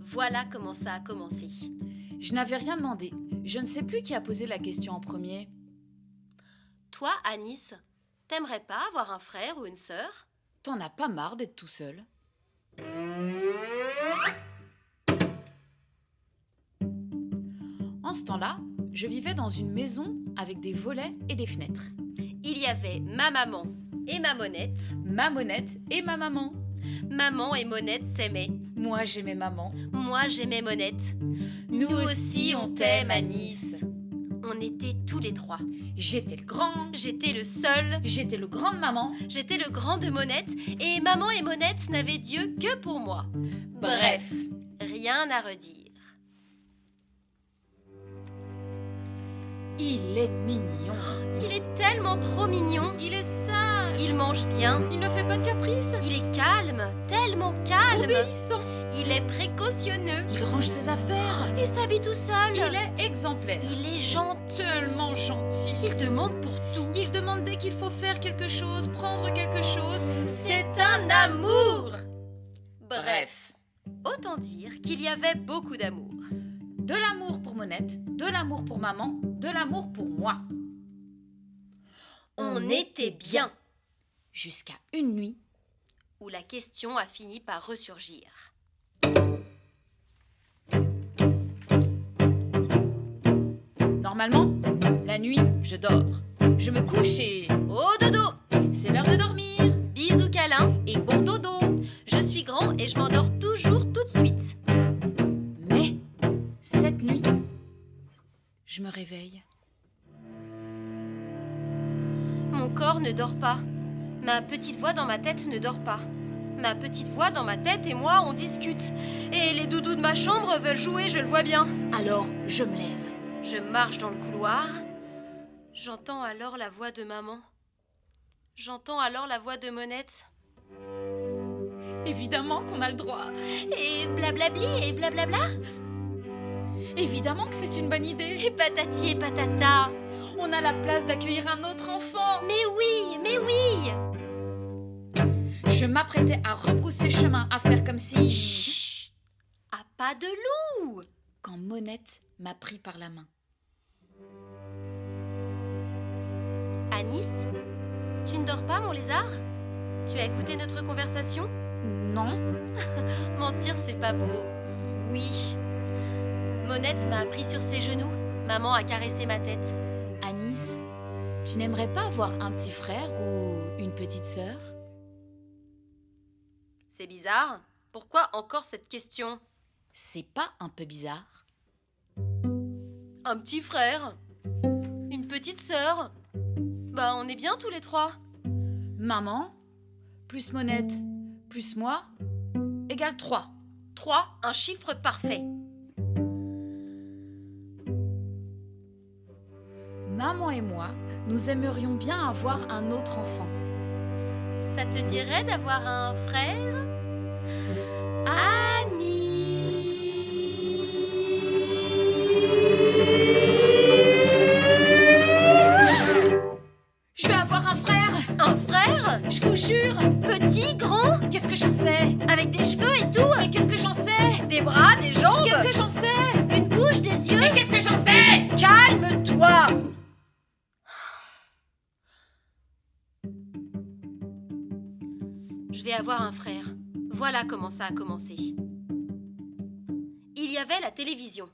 Voilà comment ça a commencé. Je n'avais rien demandé. Je ne sais plus qui a posé la question en premier. Toi, Anis, t'aimerais pas avoir un frère ou une sœur? T'en as pas marre d'être tout seul? En ce temps-là, je vivais dans une maison avec des volets et des fenêtres. Il y avait ma maman et ma Monette. Ma Monette et ma maman. Maman et Monette s'aimaient. Moi, j'aimais maman. Moi, j'aimais Monette. Nous aussi, on t'aime, Anis. On était tous les trois. J'étais le grand. J'étais le seul. J'étais le grand de maman. J'étais le grand de Monette. Et maman et Monette n'avaient Dieu que pour moi. Bref. Rien à redire. Il est mignon. Il est tellement trop mignon. Il est sage. Il mange bien. Il ne fait pas de caprices. Il est calme, tellement calme. Obéissant. Il est précautionneux. Il range ses affaires. Il s'habille tout seul. Il est exemplaire. Il est gentil. Tellement gentil. Il demande pour tout. Il demande dès qu'il faut faire quelque chose, prendre quelque chose. C'est un amour. Bref, autant dire qu'il y avait beaucoup d'amour. De l'amour pour Monette, de l'amour pour maman, de l'amour pour moi. On était bien. Jusqu'à une nuit. Où la question a fini par ressurgir. Normalement, la nuit, je dors. Je me couche et... Oh dodo! C'est l'heure de dormir. Bisous câlin. Et bon dodo. Je suis grand et je m'endors toujours tout de suite. Mais, cette nuit, je me réveille. Mon corps ne dort pas. Ma petite voix dans ma tête ne dort pas. Ma petite voix dans ma tête et moi, on discute. Et les doudous de ma chambre veulent jouer, je le vois bien. Alors, je me lève. Je marche dans le couloir. J'entends alors la voix de maman. J'entends alors la voix de Monette. Évidemment qu'on a le droit. Et blablabli et blablabla. Évidemment que c'est une bonne idée. Et patati et patata. On a la place d'accueillir un autre enfant. Mais oui, mais oui. Je m'apprêtais à rebrousser chemin, à faire comme si... Chut. À pas de loup. Quand Monette m'a pris par la main. Anis, tu ne dors pas, mon lézard? Tu as écouté notre conversation? Non. Mentir, c'est pas beau. Oui. Monette m'a pris sur ses genoux. Maman a caressé ma tête. Anis, tu n'aimerais pas avoir un petit frère ou une petite sœur? C'est bizarre. Pourquoi encore cette question? C'est pas un peu bizarre? Un petit frère? Une petite sœur? Bah, on est bien tous les trois. Maman, plus Monette, plus moi, égale 3. 3, un chiffre parfait. Maman et moi, nous aimerions bien avoir un autre enfant. Ça te dirait d'avoir un frère? Je vais avoir un frère! Un frère? Je vous jure! Petit, grand? Qu'est-ce que j'en sais? Avec des cheveux et tout? Mais qu'est-ce que j'en sais? Des bras, des jambes? Qu'est-ce que j'en sais? Une bouche, des yeux? Mais qu'est-ce que j'en sais? Calme-toi! Je vais avoir un frère. Voilà comment ça a commencé. Il y avait la télévision.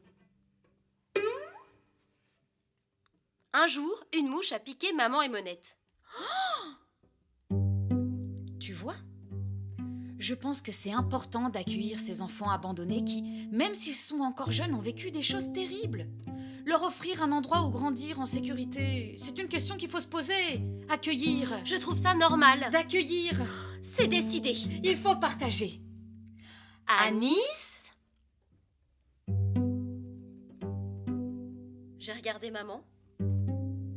Un jour, une mouche a piqué maman et Monette. Tu vois? Je pense que c'est important d'accueillir ces enfants abandonnés qui, même s'ils sont encore jeunes, ont vécu des choses terribles. Leur offrir un endroit où grandir en sécurité, c'est une question qu'il faut se poser. Accueillir. Je trouve ça normal. D'accueillir. C'est décidé. Il faut partager. Anis? J'ai regardé maman.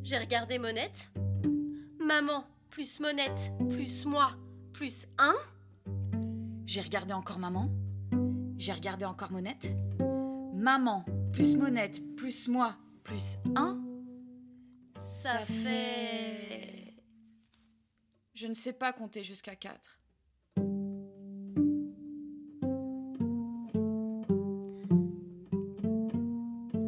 J'ai regardé Monette. Maman plus Monette plus moi plus 1. J'ai regardé encore maman. J'ai regardé encore Monette. Maman plus Monette plus moi plus 1. Ça fait... Je ne sais pas compter jusqu'à 4.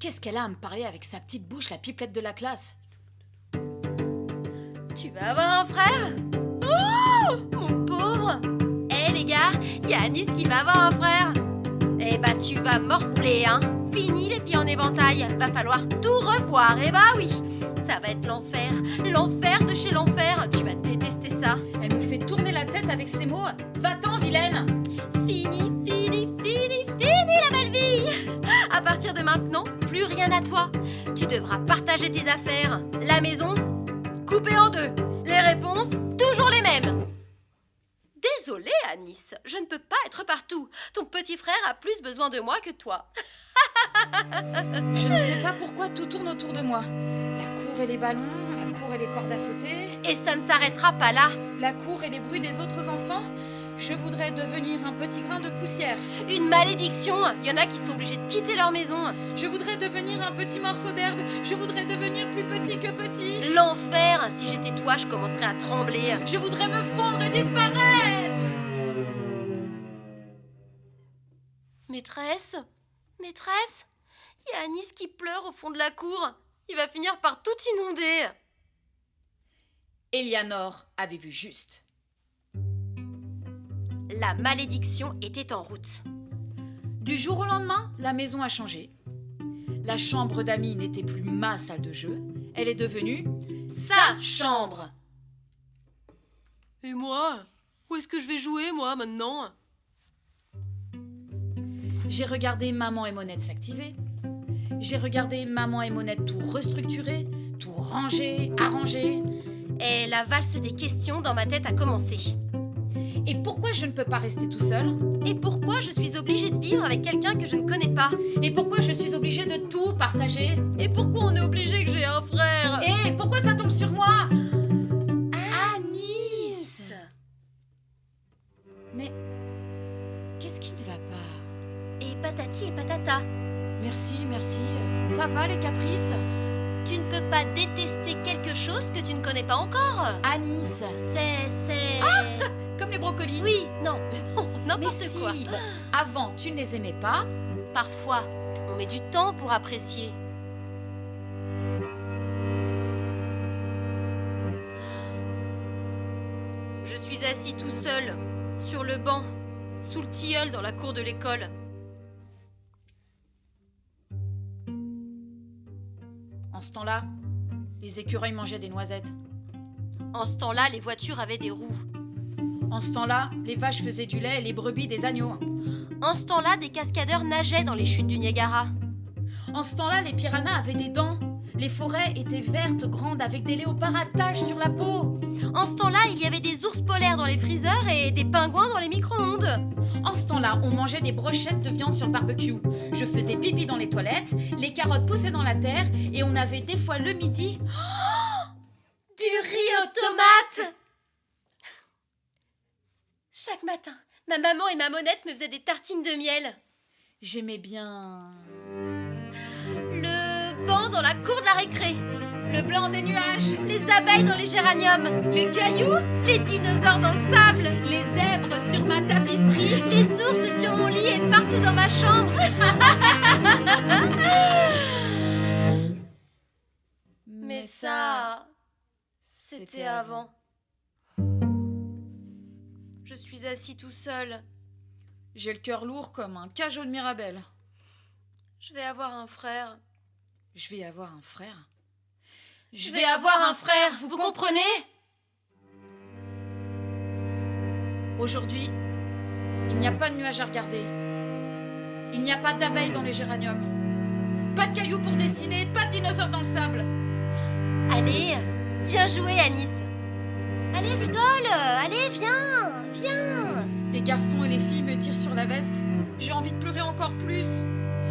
Qu'est-ce qu'elle a à me parler avec sa petite bouche, la pipelette de la classe? Tu vas avoir un frère? Oh, mon pauvre! Eh les gars, y a Anis qui va avoir un frère. Eh bah tu vas morfler, hein. Fini les pieds en éventail, va falloir tout revoir. Eh bah oui, ça va être l'enfer. L'enfer de chez l'enfer, tu vas détester ça. Elle me fait tourner la tête avec ces mots. Va-t'en, vilaine! Fini, fini, fini, fini la belle vie. À partir de maintenant, plus rien à toi. Tu devras partager tes affaires. La maison, coupée en deux. Les réponses, toujours les mêmes. Désolée, Anis, je ne peux pas être partout. Ton petit frère a plus besoin de moi que toi. Je ne sais pas pourquoi tout tourne autour de moi. La cour et les ballons, la cour et les cordes à sauter, Et ça ne s'arrêtera pas là. la cour et les bruits des autres enfants. Je voudrais devenir un petit grain de poussière. Une malédiction. Il y en a qui sont obligés de quitter leur maison. Je voudrais devenir un petit morceau d'herbe. Je voudrais devenir plus petit que petit. L'enfer. Si j'étais toi, je commencerais à trembler. Je voudrais me fondre et disparaître. Maîtresse? Maîtresse? Il y a Anis qui pleure au fond de la cour. Il va finir par tout inonder. Eleanor avait vu juste. La malédiction était en route. Du jour au lendemain, la maison a changé. La chambre d'amis n'était plus ma salle de jeu. Elle est devenue sa chambre. Et moi? Où est-ce que je vais jouer, moi, maintenant? J'ai regardé Maman et Monette s'activer. J'ai regardé Maman et Monette tout restructurer, tout ranger, arranger. Et la valse des questions dans ma tête a commencé. Et pourquoi je ne peux pas rester tout seul? Et pourquoi je suis obligée de vivre avec quelqu'un que je ne connais pas? Et pourquoi je suis obligée de tout partager? Et pourquoi on est obligé que j'ai un frère? Et pourquoi ça tombe sur moi? Anis! Mais qu'est-ce qui ne va pas? Et patati et patata. Merci, merci. Ça va les caprices? Tu ne peux pas détester quelque chose que tu ne connais pas encore. Anis. C'est... Comme les brocolis. Oui, non, non, Mais n'importe si. quoi. Bon, avant, tu ne les aimais pas. Parfois, on met du temps pour apprécier. Je suis assis tout seul, sur le banc, sous le tilleul dans la cour de l'école. En ce temps-là, les écureuils mangeaient des noisettes. En ce temps-là, les voitures avaient des roues. En ce temps-là, les vaches faisaient du lait et les brebis des agneaux. En ce temps-là, des cascadeurs nageaient dans les chutes du Niagara. En ce temps-là, les piranhas avaient des dents. Les forêts étaient vertes, grandes, avec des léopards à taches sur la peau. En ce temps-là, il y avait des ours polaires dans les freezers et des pingouins dans les micro-ondes. En ce temps-là, on mangeait des brochettes de viande sur le barbecue. Je faisais pipi dans les toilettes, les carottes poussaient dans la terre et on avait des fois le midi... Du riz aux tomates! Chaque matin, ma maman et ma Monette me faisaient des tartines de miel. J'aimais bien... Le banc dans la cour de la récré. Le blanc des nuages, Les abeilles dans les géraniums. les cailloux, Les dinosaures dans le sable. les zèbres sur ma tapisserie. Les ours sur mon lit et partout dans ma chambre. Mais ça, c'était avant. Je suis assis tout seul. J'ai le cœur lourd comme un cajot de Mirabelle. Je vais avoir un frère. Je vais avoir un frère. Je vais avoir un frère, vous comprenez? Aujourd'hui, il n'y a pas de nuages à regarder. Il n'y a pas d'abeilles dans les géraniums. Pas de cailloux pour dessiner, pas de dinosaures dans le sable. Allez, viens jouer, Anis. Allez, rigole. Allez, viens, viens. Les garçons et les filles me tirent sur la veste. J'ai envie de pleurer encore plus.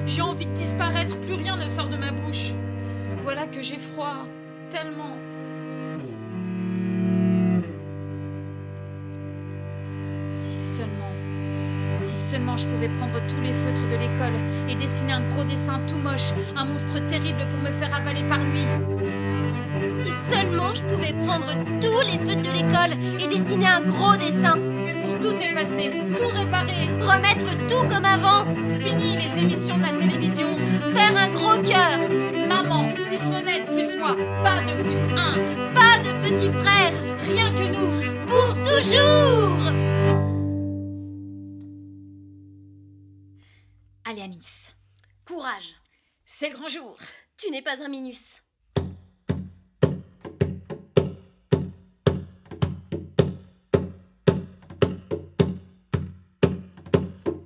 J'ai envie de disparaître, plus rien ne sort de ma bouche. Voilà que j'ai froid, tellement. Si seulement je pouvais prendre tous les feutres de l'école et dessiner un gros dessin tout moche, un monstre terrible pour me faire avaler par lui. Si seulement je pouvais prendre tous les feutres de l'école et dessiner un gros dessin. Pour Tout effacer, tout réparer. Remettre tout comme avant. Fini les émissions de la télévision. Faire un gros cœur. Maman, plus Monette, plus moi. Pas de plus un. Pas de petit frère. Rien que nous. Pour toujours. Allez Anis, Courage. c'est le grand jour. Tu n'es pas un minus.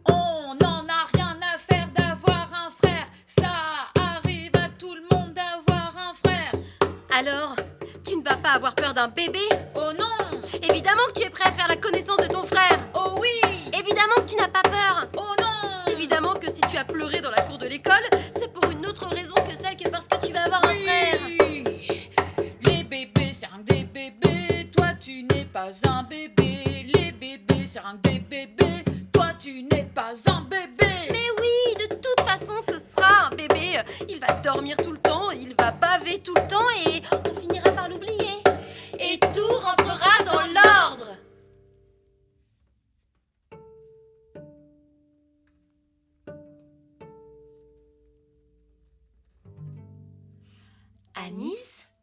On n'en a rien à faire d'avoir un frère. Ça arrive à tout le monde d'avoir un frère. Alors, tu ne vas pas avoir peur d'un bébé? Oh non. Évidemment que tu es prêt à faire la connaissance de ton frère. Oh oui. Évidemment que tu n'as pas peur. Oh non. Évidemment que si tu as pleuré dans la cour de l'école, c'est pour une autre raison que celle que parce que tu vas avoir un frère. Oui. Les bébés, c'est rien que des bébés. Toi, tu n'es pas un bébé. Les bébés, c'est rien que des bébés. Toi, tu n'es pas un bébé. Mais oui, de toute façon, ce sera un bébé. Il va dormir tout le temps, il va baver tout le temps et on finira par l'oublier. Et tout rentrera dans l'ordre. Anis,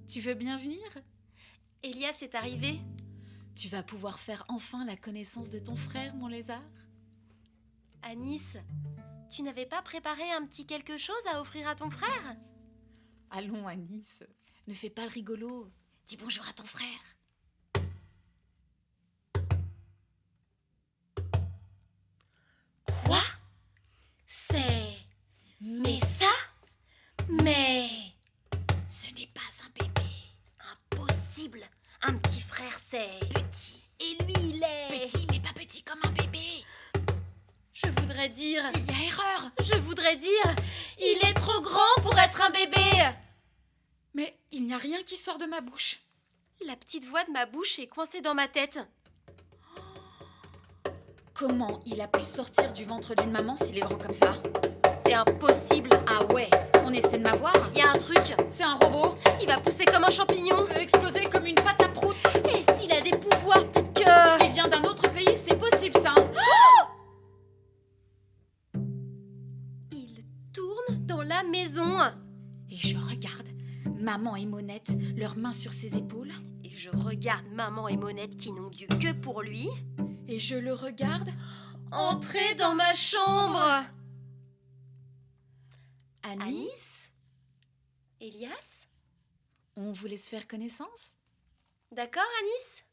Tu veux bien venir? Elias est arrivé. Tu vas pouvoir faire enfin la connaissance de ton frère, mon lézard. Anis, tu n'avais pas préparé un petit quelque chose à offrir à ton frère? Allons, Anis, ne fais pas le rigolo. Dis bonjour à ton frère. Quoi? C'est... Mais ça? Mais... Ce n'est pas un bébé. Impossible. Un petit frère, c'est... Petit. Et lui, il est... Petit, mais pas petit comme un bébé. Je voudrais dire... Il y a erreur. Je voudrais dire... Il est trop grand pour être un bébé. Mais il n'y a rien qui sort de ma bouche. La petite voix de ma bouche est coincée dans ma tête. Comment il a pu sortir du ventre d'une maman s'il est grand comme ça? C'est impossible. Ah ouais, on essaie de m'avoir? Il y a un truc. C'est un robot. Il va pousser comme un champignon. Exploser comme une pâte à prout. Et s'il a des pouvoirs, peut-être que... Il vient d'un autre pays, c'est possible ça. Il tourne dans la maison. Et je regarde maman et Monette, leurs mains sur ses épaules. Et je regarde maman et Monette qui n'ont Dieu que pour lui. Et je le regarde Entrer dans ma chambre. Anis, Elias? on voulait se faire connaissance? D'accord, Anis?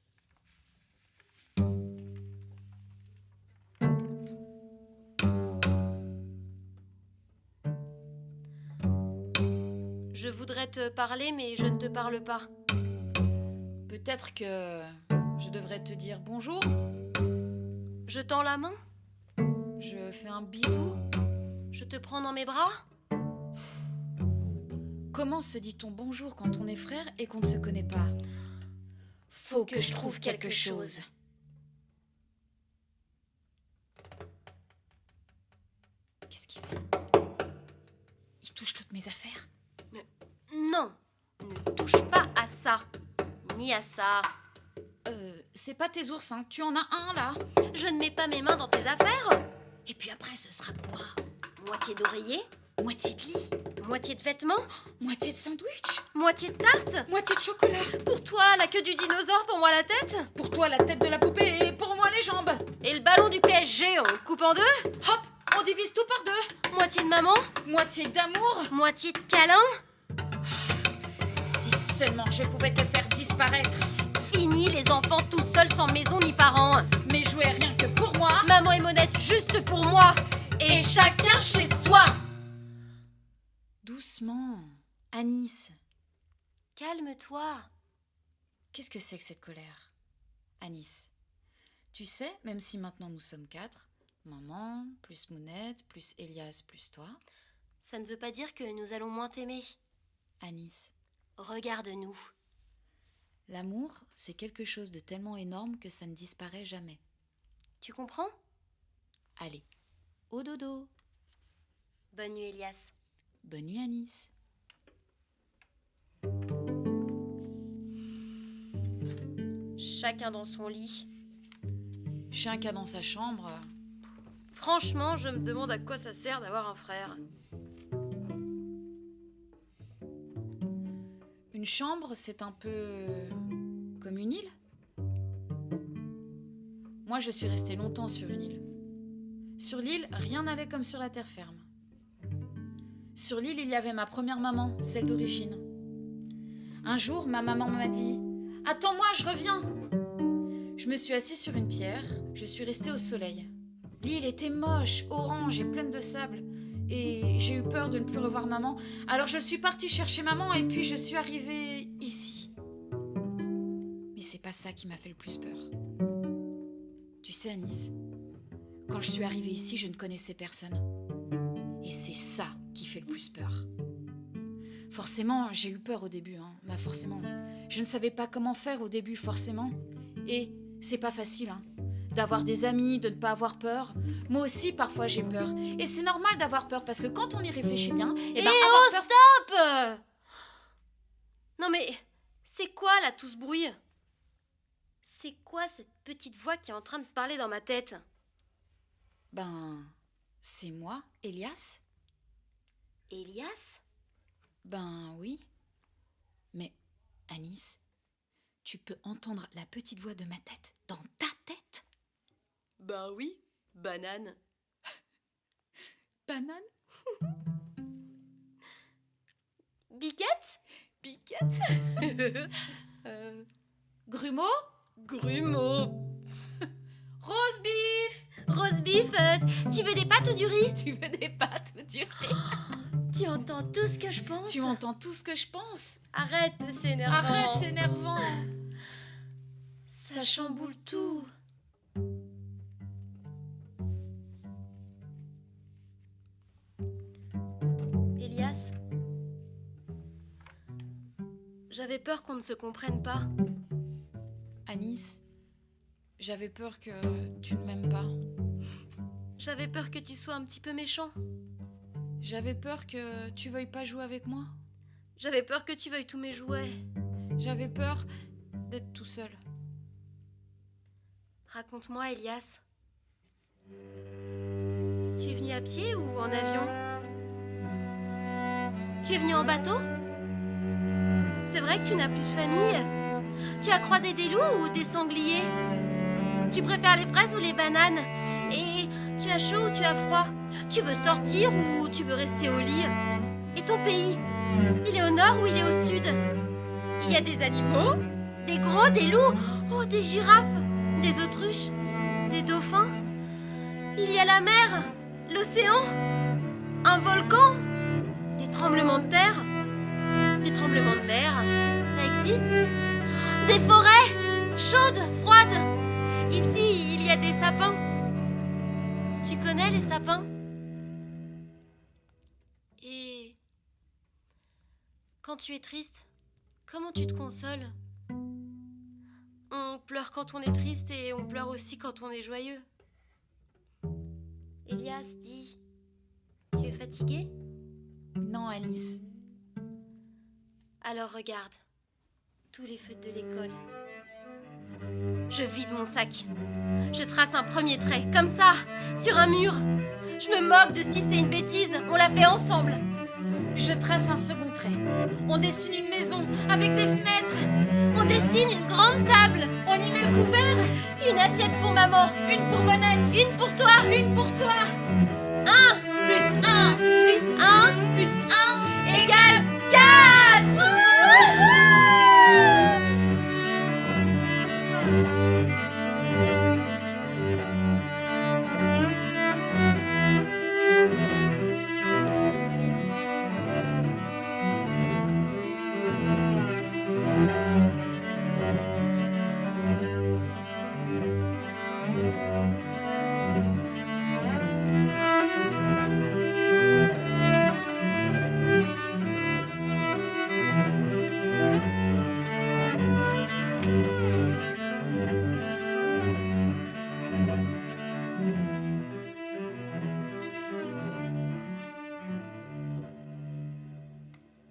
Je voudrais te parler, mais je ne te parle pas. Peut-être que je devrais te dire bonjour. Je tends la main. Je fais un bisou. Je te prends dans mes bras. Comment se dit-on bonjour quand on est frère et qu'on ne se connaît pas? Faut que je trouve quelque chose. Qu'est-ce qu'il fait? Il touche toutes mes affaires. Non, ne touche pas à ça. Ni à ça. C'est pas tes ours, hein. Tu en as un là. Je ne mets pas mes mains dans tes affaires. Et puis après, ce sera quoi? Moitié d'oreiller, Moitié de lit, moitié de vêtements, moitié de sandwich, moitié de tarte. moitié de chocolat. Pour toi, la queue du dinosaure, pour moi la tête. Pour toi, la tête de la poupée et pour moi, les jambes. Et le ballon du PSG, on le coupe en deux. Hop, on divise tout par deux. Moitié de maman, Moitié d'amour. moitié de câlin. Si seulement je pouvais te faire disparaître. Fini les enfants tout seuls sans maison ni parents. Mes jouets rien que pour moi. Maman et Monette juste pour moi. Et chacun chez soi. Doucement. Anis, Calme-toi. qu'est-ce que c'est que cette colère? Anis, tu sais, même si maintenant nous sommes 4, maman, plus Mounette, plus Elias, plus toi. Ça ne veut pas dire que nous allons moins t'aimer. Anis, Regarde-nous. l'amour, c'est quelque chose de tellement énorme que ça ne disparaît jamais. Tu comprends? Allez, au dodo. Bonne nuit, Elias. Bonne nuit, Anis. Chacun dans son lit. Chacun dans sa chambre. Franchement, je me demande à quoi ça sert d'avoir un frère. Une chambre, c'est un peu comme une île. Moi, je suis restée longtemps sur une île. Sur l'île, rien n'allait comme sur la terre ferme. Sur l'île, il y avait ma première maman, celle d'origine. Un jour, ma maman m'a dit « Attends-moi, je reviens !» Je me suis assise sur une pierre, je suis restée au soleil. L'île était moche, orange et pleine de sable. Et j'ai eu peur de ne plus revoir maman. Alors je suis partie chercher maman et puis je suis arrivée ici. Mais c'est pas ça qui m'a fait le plus peur. Tu sais, Anis, quand je suis arrivée ici, je ne connaissais personne. Et c'est ça qui fait le plus peur. Forcément, j'ai eu peur au début. Bah forcément. Je ne savais pas comment faire au début, forcément. Et c'est pas facile, d'avoir des amis, de ne pas avoir peur. Moi aussi, parfois, j'ai peur. Et c'est normal d'avoir peur, parce que quand on y réfléchit bien, avoir peur... Stop! Non mais, c'est quoi là tout ce bruit? C'est quoi cette petite voix qui est en train de parler dans ma tête? Ben, c'est moi, Elias. Elias? Ben oui. Mais, Anis, tu peux entendre la petite voix de ma tête dans ta tête? Ben oui, banane. Banane? Biquette? Piquette? Grumeau? Grumeau. Rose beef? Rose beef, tu veux des pâtes ou du riz? Tu veux des pâtes ou du riz? Tu entends tout ce que je pense? Tu entends tout ce que je pense? Arrête, c'est énervant. Arrête, c'est énervant. Ça chamboule tout. Elias, j'avais peur qu'on ne se comprenne pas. Anis, j'avais peur que tu ne m'aimes pas. J'avais peur que tu sois un petit peu méchant. J'avais peur que tu veuilles pas jouer avec moi. J'avais peur que tu veuilles tous mes jouets. J'avais peur d'être tout seul. Raconte-moi, Elias. Tu es venu à pied ou en avion? Tu es venu en bateau? C'est vrai que tu n'as plus de famille? Tu as croisé des loups ou des sangliers? Tu préfères les fraises ou les bananes? Et tu as chaud ou tu as froid? Tu veux sortir ou tu veux rester au lit? Et ton pays? Il est au nord ou il est au sud? Il y a des animaux? Des gros, des loups? Oh, des girafes? Des autruches? Des dauphins? Il y a la mer? L'océan? Un volcan? Des tremblements de terre? Des tremblements de mer? Ça existe? Des forêts? Chaudes? Froides? Ici, il y a des sapins. Tu connais les sapins? Et quand tu es triste, comment tu te consoles? On pleure quand on est triste et on pleure aussi quand on est joyeux. Elias, dis, tu es fatigué? Non, Alice. Alors regarde, tous les feutres de l'école. Je vide mon sac. Je trace un premier trait, comme ça, sur un mur. Je me moque de si c'est une bêtise, on l'a fait ensemble. Je trace un second trait. On dessine une maison avec des fenêtres. On dessine une grande table. On y met le couvert. Une assiette pour maman. Une pour Monette. Une pour toi. Une pour toi. 1 Plus 1 plus 1 plus 1 égale 4.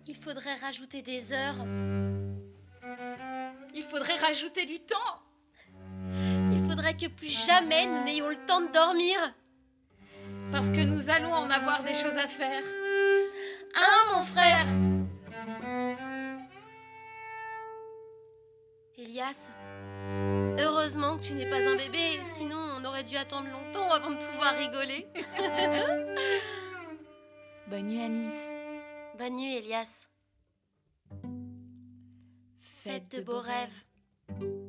Il faudrait rajouter des heures. Il faudrait rajouter du temps. Il faudrait que plus jamais nous n'ayons le temps de dormir. Parce que nous allons en avoir des choses à faire. Hein, mon frère? Elias, heureusement que tu n'es pas un bébé, sinon on aurait dû attendre longtemps avant de pouvoir rigoler. Bonne nuit, Anis. Bonne nuit, Elias. Faites Faites de beaux rêves.